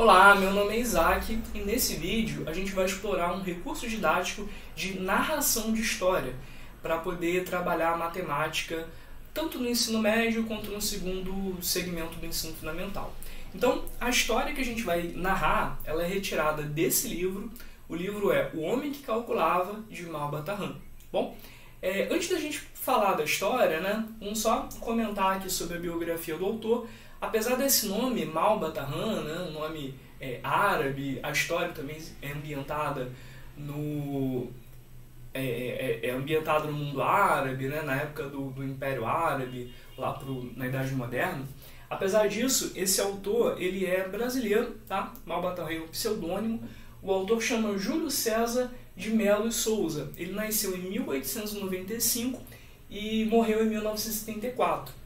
Olá, meu nome é Isaac e nesse vídeo a gente vai explorar um recurso didático de narração de história para poder trabalhar a matemática tanto no ensino médio quanto no segundo segmento do ensino fundamental. Então, a história que a gente vai narrar, ela é retirada desse livro. O livro é O Homem que Calculava, de Malba Tahan. Bom, antes da gente falar da história, vamos só comentar aqui sobre a biografia do autor. Apesar desse nome, Malba Tahan, um nome árabe, a história também é ambientada no mundo árabe, na época do Império Árabe, lá na Idade Moderna. Apesar disso, esse autor ele é brasileiro, tá? Malba Tahan é um pseudônimo. O autor chama Júlio César de Melo e Souza. Ele nasceu em 1895 e morreu em 1974.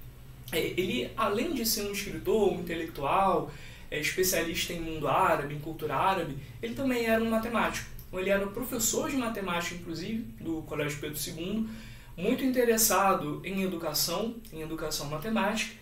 Ele, além de ser um escritor, um intelectual, especialista em mundo árabe, em cultura árabe, ele também era um matemático. Ele era professor de matemática, inclusive, do Colégio Pedro II, muito interessado em educação matemática.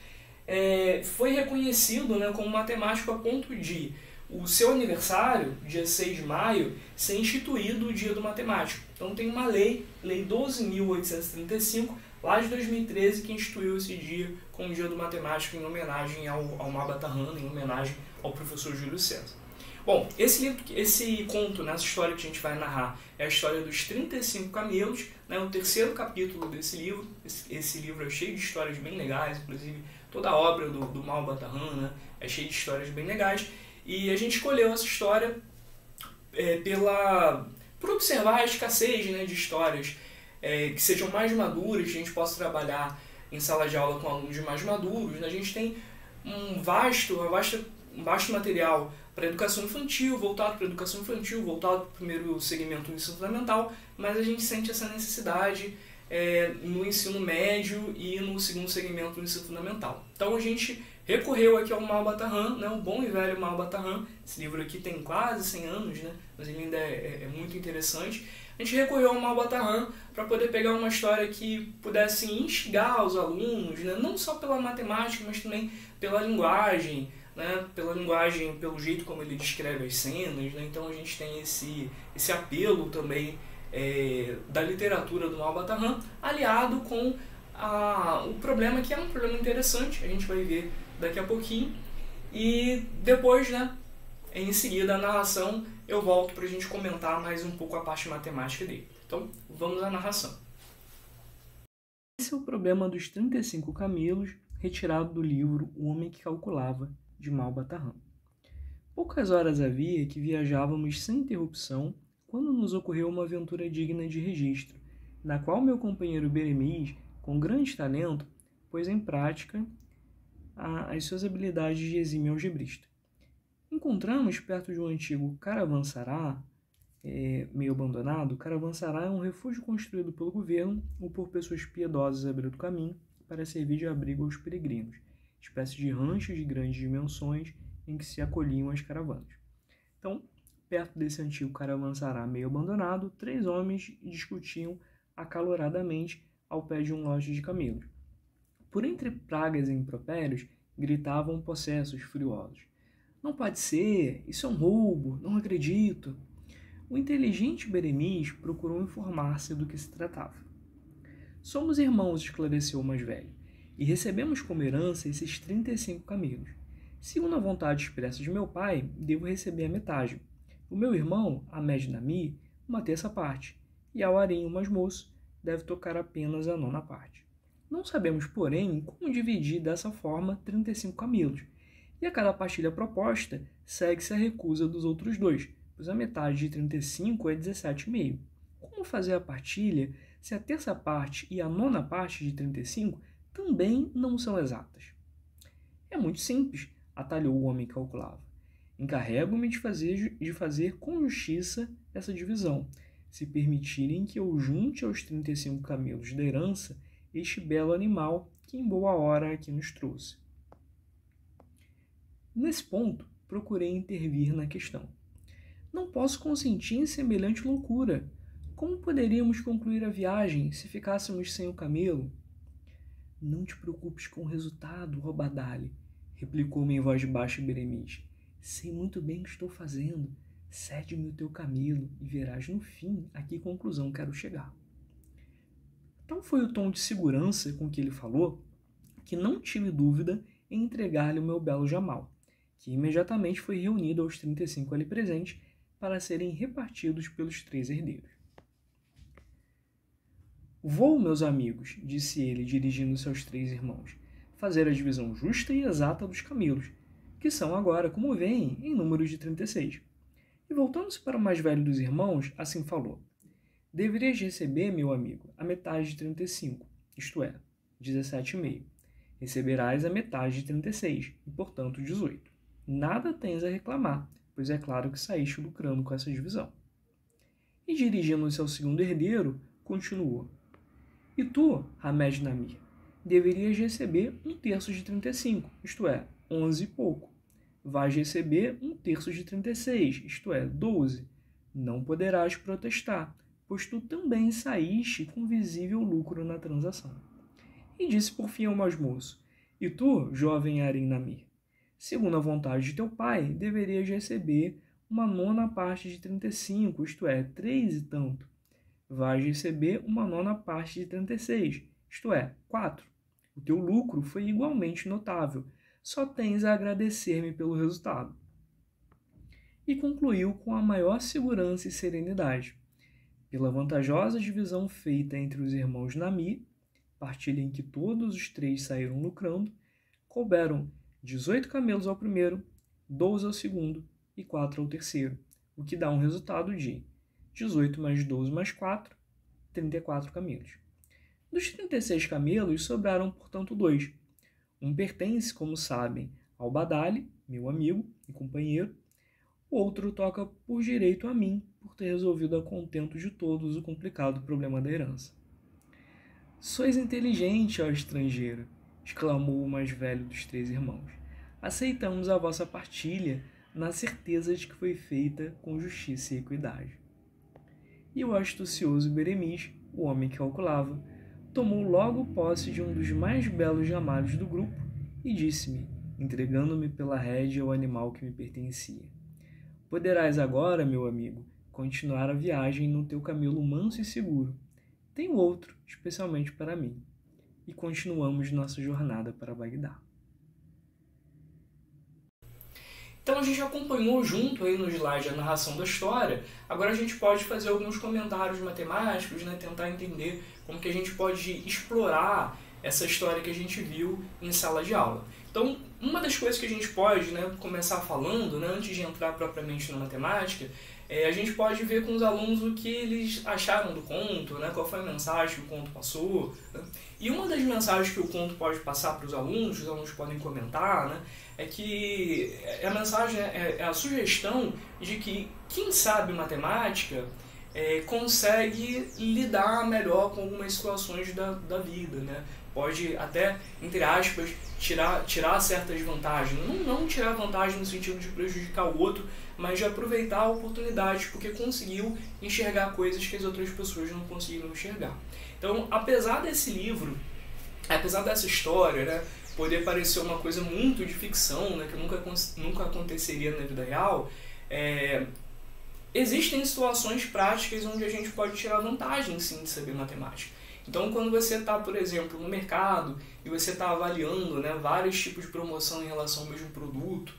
Foi reconhecido como matemático a ponto de o seu aniversário, dia 6 de maio, ser instituído o Dia do Matemático. Então tem uma lei 12.835, lá de 2013, que instituiu esse dia como Dia do Matemático em homenagem ao Malba Tahan, em homenagem ao professor Júlio César. Bom, esse conto, essa história que a gente vai narrar, é a história dos 35 camelos, o terceiro capítulo desse livro. Esse livro é cheio de histórias bem legais, inclusive toda a obra do Malba Tahan é cheia de histórias bem legais. E a gente escolheu essa história por observar a escassez de histórias que sejam mais maduras, que a gente possa trabalhar em sala de aula com alunos mais maduros. A gente tem um vasto material para educação infantil, voltado para educação infantil, voltado para o primeiro segmento do ensino fundamental, mas a gente sente essa necessidade no ensino médio e no segundo segmento do ensino fundamental. Então a gente recorreu aqui ao Malba Tahan, o bom e velho Malba Tahan. Esse livro aqui tem quase 100 anos, mas ele ainda é muito interessante. A gente recorreu ao Malba Tahan para poder pegar uma história que pudesse instigar os alunos, não só pela matemática, mas também pela linguagem, pelo jeito como ele descreve as cenas. Então a gente tem esse apelo também da literatura do Malba Tahan, aliado com o problema, que é um problema interessante, a gente vai ver daqui a pouquinho. E depois, em seguida, a narração, eu volto para a gente comentar mais um pouco a parte matemática dele. Então, vamos à narração. Esse é o problema dos 35 camelos, retirado do livro O Homem que Calculava, de Malba Tahan. Poucas horas havia que viajávamos sem interrupção quando nos ocorreu uma aventura digna de registro, na qual meu companheiro Beremiz, com grande talento, pôs em prática as suas habilidades de exímio algebrista. Encontramos perto de um antigo caravançará, meio abandonado. O caravançará é um refúgio construído pelo governo ou por pessoas piedosas à beira do caminho para servir de abrigo aos peregrinos, espécie de ranchos de grandes dimensões em que se acolhiam as caravanas. Então, perto desse antigo caravançará meio abandonado, 3 homens discutiam acaloradamente ao pé de um lote de camelos. Por entre pragas e impropérios, gritavam possessos furiosos. Não pode ser, isso é um roubo, não acredito. O inteligente Beremiz procurou informar-se do que se tratava. Somos irmãos, esclareceu o mais velho, e recebemos como herança esses 35 camelos. Segundo a vontade expressa de meu pai, devo receber a metade. O meu irmão, Ahmed Nami, uma terça parte, e Awarim, o mais moço, deve tocar apenas a 9ª parte. Não sabemos, porém, como dividir dessa forma 35 camelos, e a cada partilha proposta segue-se a recusa dos outros 2, pois a metade de 35 é 17,5. Como fazer a partilha se a terça parte e a 9ª parte de 35 também não são exatas? É muito simples, atalhou o homem que calculava. Encarrego-me de fazer com justiça essa divisão, se permitirem que eu junte aos 35 camelos da herança este belo animal que em boa hora aqui nos trouxe. Nesse ponto, procurei intervir na questão. Não posso consentir em semelhante loucura. Como poderíamos concluir a viagem se ficássemos sem o camelo? Não te preocupes com o resultado, ó Badali, replicou-me em voz baixa Beremiz. Sei muito bem o que estou fazendo. Cede-me o teu camelo e verás no fim a que conclusão quero chegar. Tal foi o tom de segurança com que ele falou, que não tive dúvida em entregar-lhe o meu belo jamal, que imediatamente foi reunido aos 35 ali presentes para serem repartidos pelos 3 herdeiros. Vou, meus amigos, disse ele, dirigindo-se aos 3 irmãos, fazer a divisão justa e exata dos camelos, que são agora, como veem, em número de 36. E voltando-se para o mais velho dos irmãos, assim falou: deverias receber, meu amigo, a metade de 35, isto é, 17,5. Receberás a metade de 36, e portanto 18. Nada tens a reclamar, pois é claro que saíste lucrando com essa divisão. E dirigindo-se ao segundo herdeiro, continuou: e tu, Hamed Namir, deverias receber 1/3 de 35, isto é, 11 e pouco. Vais receber 1/3 de 36, isto é, 12. Não poderás protestar, pois tu também saíste com visível lucro na transação. E disse por fim ao mais moço: e tu, jovem Arim Namir, segundo a vontade de teu pai, deverias receber 1/9 parte de 35, isto é, 3 e tanto. Vais receber 1/9 parte de 36, isto é, 4. O teu lucro foi igualmente notável, só tens a agradecer-me pelo resultado. E concluiu com a maior segurança e serenidade. Pela vantajosa divisão feita entre os irmãos Nami, partilha em que todos os 3 saíram lucrando, couberam 18 camelos ao primeiro, 12 ao segundo e 4 ao terceiro, o que dá um resultado de 18 mais 12 mais 4, 34 camelos. Dos 36 camelos, sobraram, portanto, 2. Um pertence, como sabem, ao Badali, meu amigo e companheiro. O outro toca por direito a mim, por ter resolvido a contento de todos o complicado problema da herança. Sois inteligente, ó estrangeiro, exclamou o mais velho dos 3 irmãos. Aceitamos a vossa partilha, na certeza de que foi feita com justiça e equidade. E o astucioso Beremis, o homem que calculava, tomou logo posse de um dos mais belos jamalos do grupo e disse-me, entregando-me pela rédea o animal que me pertencia: poderás agora, meu amigo, continuar a viagem no teu camelo manso e seguro. Tenho outro, especialmente para mim. E continuamos nossa jornada para Bagdá. Então a gente acompanhou junto aí no slide a narração da história. Agora a gente pode fazer alguns comentários matemáticos, né, tentar entender como que a gente pode explorar essa história que a gente viu em sala de aula. Então, uma das coisas que a gente pode, né, começar falando, né, antes de entrar propriamente na matemática, a gente pode ver com os alunos o que eles acharam do conto, né, qual foi a mensagem que o conto passou. Né? E uma das mensagens que o conto pode passar para os alunos podem comentar, né, é que a mensagem é a sugestão de que quem sabe matemática consegue lidar melhor com algumas situações da vida, né? Pode até, entre aspas, tirar certas vantagens. Não tirar vantagem no sentido de prejudicar o outro, mas de aproveitar a oportunidade, porque conseguiu enxergar coisas que as outras pessoas não conseguiram enxergar. Então, apesar desse livro, apesar dessa história, né, poder parecer uma coisa muito de ficção, né, que nunca aconteceria na vida real, existem situações práticas onde a gente pode tirar vantagem, sim, de saber matemática. Então, quando você está, por exemplo, no mercado e você está avaliando, né, vários tipos de promoção em relação ao mesmo produto,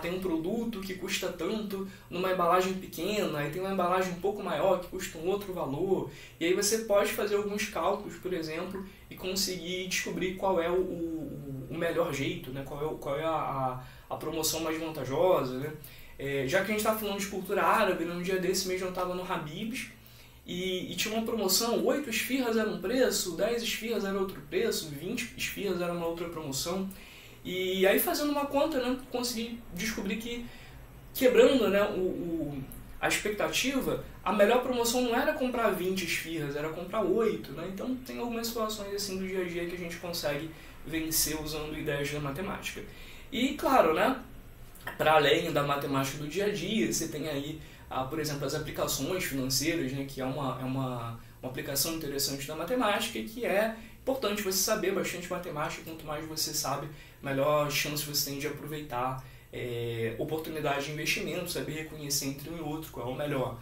tem um produto que custa tanto numa embalagem pequena, aí tem uma embalagem um pouco maior que custa um outro valor, e aí você pode fazer alguns cálculos, por exemplo, e conseguir descobrir qual é o melhor jeito, né, qual é a promoção mais vantajosa. Né? Já que a gente está falando de cultura árabe, num dia desse mesmo eu estava no Habib's, e tinha uma promoção, 8 esfirras era um preço, 10 esfirras era outro preço, 20 esfirras era uma outra promoção. E aí, fazendo uma conta, né, consegui descobrir que, quebrando, né, a expectativa, a melhor promoção não era comprar 20 esfirras, era comprar 8. Né? Então, tem algumas situações assim do dia a dia que a gente consegue vencer usando ideias da matemática. E, claro, né, para além da matemática do dia a dia, você tem aí, por exemplo, as aplicações financeiras, né, que é uma aplicação interessante da matemática e que é importante você saber bastante matemática. Quanto mais você sabe, melhor chance você tem de aproveitar oportunidade de investimento, saber reconhecer entre um e outro qual é o melhor.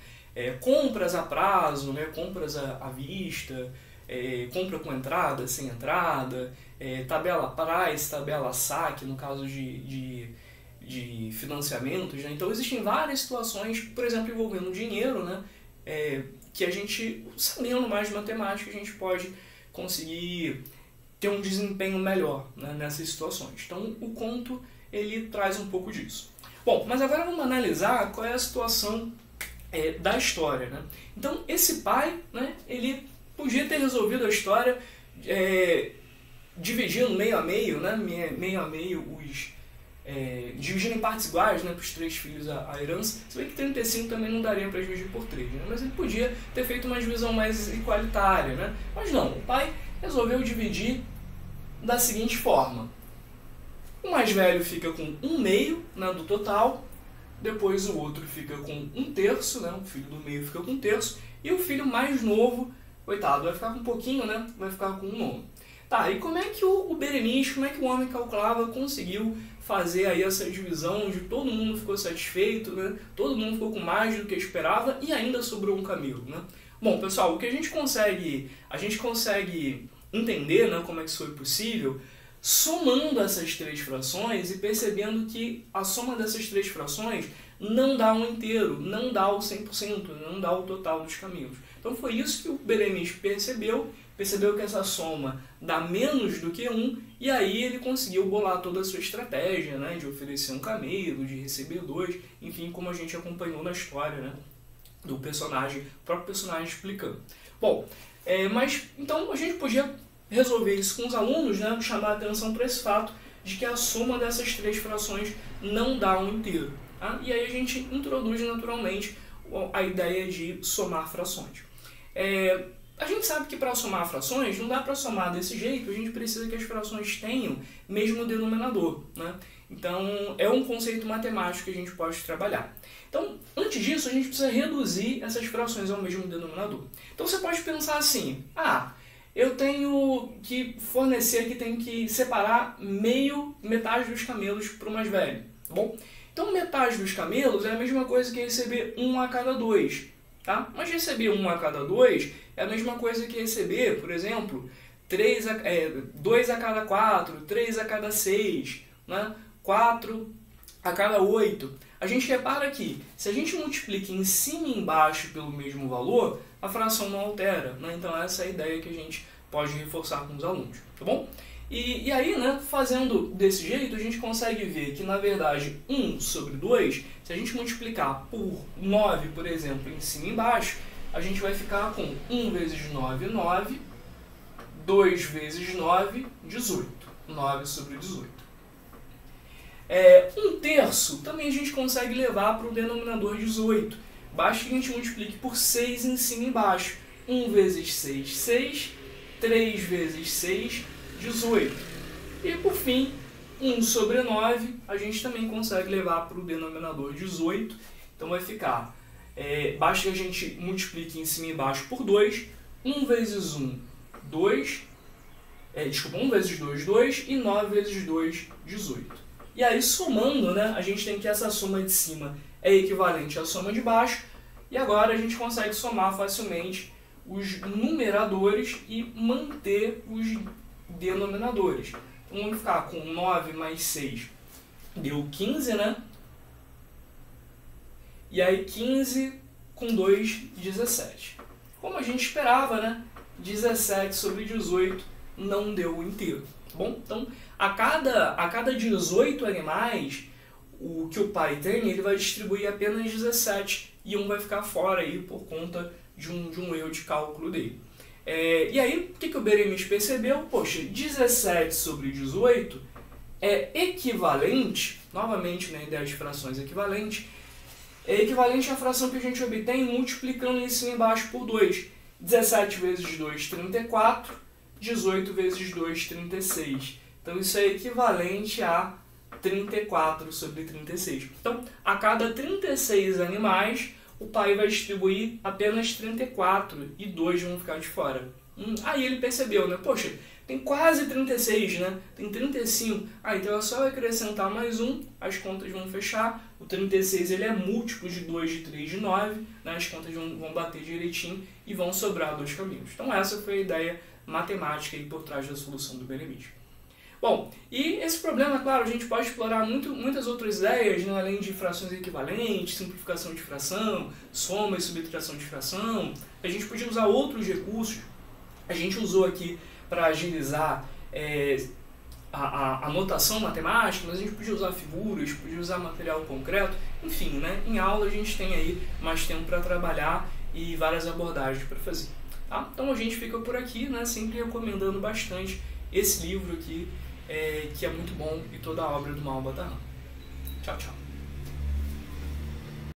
Compras a prazo, né, compras à vista, compra com entrada, sem entrada, tabela price, tabela saque, no caso de financiamentos, né? Então existem várias situações, por exemplo, envolvendo dinheiro, né? Que a gente, sabendo mais de matemática, a gente pode conseguir ter um desempenho melhor, né, nessas situações. Então o conto ele traz um pouco disso. Bom, mas agora vamos analisar qual é a situação da história, né? Então esse pai, né, ele podia ter resolvido a história dividindo meio a meio, né, meio a meio dividindo em partes iguais, né, para os 3 filhos a herança. Se bem que 35 também não daria para dividir por 3, né? Mas ele podia ter feito uma divisão mais igualitária, né? Mas não, o pai resolveu dividir da seguinte forma: o mais velho fica com 1/2, né, do total, depois o outro fica com 1/3, né, o filho do meio fica com 1/3, e o filho mais novo, coitado, vai ficar com um pouquinho, né, vai ficar com 1/9. Tá, e como é que o Berenice, como é que o homem calculava, conseguiu fazer aí essa divisão onde todo mundo ficou satisfeito, né? Todo mundo ficou com mais do que esperava e ainda sobrou um camelo, né? Bom, pessoal, o que a gente consegue entender, né, como é que isso foi possível, somando essas 3 frações e percebendo que a soma dessas 3 frações não dá um inteiro, não dá o 100%, não dá o total dos camelos. Então foi isso que o Berenice percebeu que essa soma dá menos do que 1, e aí ele conseguiu bolar toda a sua estratégia, né, de oferecer um camelo, de receber 2, enfim, como a gente acompanhou na história, né, do personagem, o próprio personagem explicando. Bom, mas então a gente podia resolver isso com os alunos, né, chamar a atenção para esse fato de que a soma dessas 3 frações não dá um inteiro. Tá? E aí a gente introduz naturalmente a ideia de somar frações. A gente sabe que para somar frações não dá para somar desse jeito, a gente precisa que as frações tenham mesmo denominador, né? Então é um conceito matemático que a gente pode trabalhar. Então, antes disso, a gente precisa reduzir essas frações ao mesmo denominador. Então você pode pensar assim: eu tenho que fornecer aqui, tenho que separar metade dos camelos para o mais velho, tá bom? Então metade dos camelos é a mesma coisa que receber 1 a cada 2, tá? Mas receber 1 a cada 2 é a mesma coisa que receber, por exemplo, 2 a cada 4, 3 a cada 6, né? 4 a cada 8. A gente repara que, se a gente multiplica em cima e embaixo pelo mesmo valor, a fração não altera, né? Então essa é a ideia que a gente pode reforçar com os alunos, tá bom? E aí, né, fazendo desse jeito, a gente consegue ver que, na verdade, 1 sobre 2, se a gente multiplicar por 9, por exemplo, em cima e embaixo, a gente vai ficar com 1 vezes 9, 9, 2 vezes 9, 18. 9 sobre 18. 1/3 também a gente consegue levar para o denominador 18. Basta que a gente multiplique por 6 em cima e embaixo. 1 vezes 6, 6. 3 vezes 6, 18. E por fim, 1 sobre 9 a gente também consegue levar para o denominador 18. Então vai ficar, basta que a gente multiplique em cima e embaixo por 2. 1 vezes 1, 2. 1 vezes 2, 2. E 9 vezes 2, 18. E aí, somando, né, a gente tem que essa soma de cima é equivalente à soma de baixo. E agora a gente consegue somar facilmente os numeradores e manter os denominadores. Então vamos ficar com 9 mais 6 deu 15, né? E aí 15 com 2, 17. Como a gente esperava, né? 17 sobre 18 não deu o inteiro. Tá bom? Então, a cada 18 animais, o que o pai tem, ele vai distribuir apenas 17 e um vai ficar fora aí por conta de um erro de cálculo dele. E aí, o que o Berenice percebeu? Poxa, 17 sobre 18 é equivalente, novamente na ideia de frações equivalente, é equivalente à fração que a gente obtém multiplicando em cima e embaixo por 2. 17 vezes 2, 34, 18 vezes 2, 36. Então isso é equivalente a 34 sobre 36. Então, a cada 36 animais, o pai vai distribuir apenas 34 e 2 vão ficar de fora. Aí ele percebeu, né? Poxa, tem quase 36, né? Tem 35. Então é só eu acrescentar mais um, as contas vão fechar. O 36 ele é múltiplo de 2, de 3, de 9, né? As contas vão bater direitinho e vão sobrar 2 caminhos. Então essa foi a ideia matemática aí por trás da solução do Benemitio. Bom, e esse problema, claro, a gente pode explorar muitas outras ideias, né? Além de frações equivalentes, simplificação de fração, soma e subtração de fração. A gente podia usar outros recursos. A gente usou aqui para agilizar a notação matemática, mas a gente podia usar figuras, podia usar material concreto, enfim, né? Em aula a gente tem aí mais tempo para trabalhar e várias abordagens para fazer. Tá? Então a gente fica por aqui, né? Sempre recomendando bastante esse livro aqui, que é muito bom, e toda a obra do Mao Batarran. Tchau, tchau.